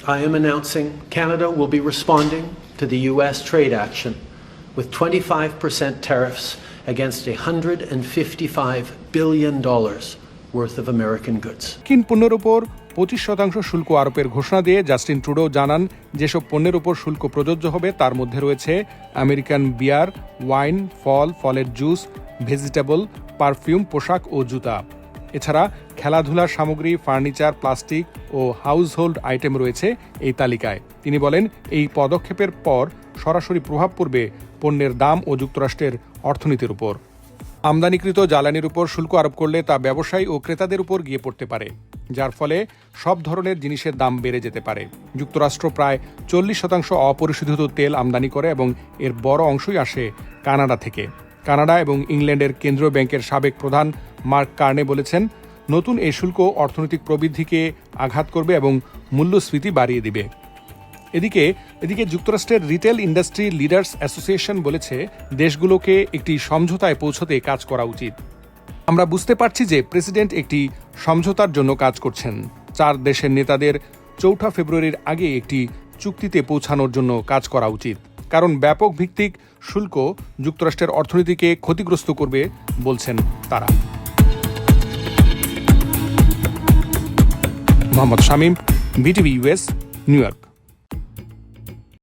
I am announcing Canada will be responding to the U.S. trade action with 25% tariffs against $155 billion worth of American goods. মার্কিন পণ্যের উপর 25% শুল্ক আরোপের ঘোষণা দিয়ে জাস্টিন ট্রুডো জানান যেসব পণ্যের উপর শুল্ক প্রযোজ্য হবে তার মধ্যে রয়েছে আমেরিকান বিয়ার, ওয়াইন, ফলের জুস, ভেজিটেবল, পারফিউম, পোশাক ও জুতা। এছাড়া খেলাধুলার সামগ্রী, ফার্নিচার, প্লাস্টিক ও হাউসহোল্ড আইটেম রয়েছে এই তালিকায়। তিনি বলেন, এই পদক্ষেপের পর সরাসরি প্রভাব পড়বে পণ্যের দাম ও যুক্তরাষ্ট্রের অর্থনীতির উপর। আমদানিকৃত জ্বালানির উপর শুল্ক আরোপ করলে তা ব্যবসায়ী ও ক্রেতাদের উপর গিয়ে পড়তে পারে, যার ফলে সব ধরনের জিনিসের দাম বেড়ে যেতে পারে। যুক্তরাষ্ট্র প্রায় 40% অপরিশোধিত তেল আমদানি করে এবং এর বড় অংশই আসে কানাডা থেকে। কানাডা এবং ইংল্যান্ডের কেন্দ্রীয় ব্যাংকের সাবেক প্রধান মার্ক কার্নে বলেছেন, নতুন এই শুল্ক অর্থনৈতিক প্রবৃদ্ধিকে আঘাত করবে এবং মূল্যস্ফীতি বাড়িয়ে দিবে। এদিকে যুক্তরাষ্ট্রের রিটেল ইন্ডাস্ট্রি লিডার্স অ্যাসোসিয়েশন বলেছে, দেশগুলোকে একটি সমঝোতায় পৌঁছতে কাজ করা উচিত। আমরা বুঝতে পারছি যে প্রেসিডেন্ট একটি সমঝোতার জন্য কাজ করছেন। 4 দেশের নেতাদের 4 ফেব্রুয়ারির আগে একটি চুক্তিতে পৌঁছানোর জন্য কাজ করা উচিত, কারণ ব্যাপক ভিত্তিক শুল্ক যুক্তরাষ্ট্রের অর্থনীতিকে ক্ষতিগ্রস্ত করবে বলছেন তারা। Mohammad Shamim, BTV US, new York.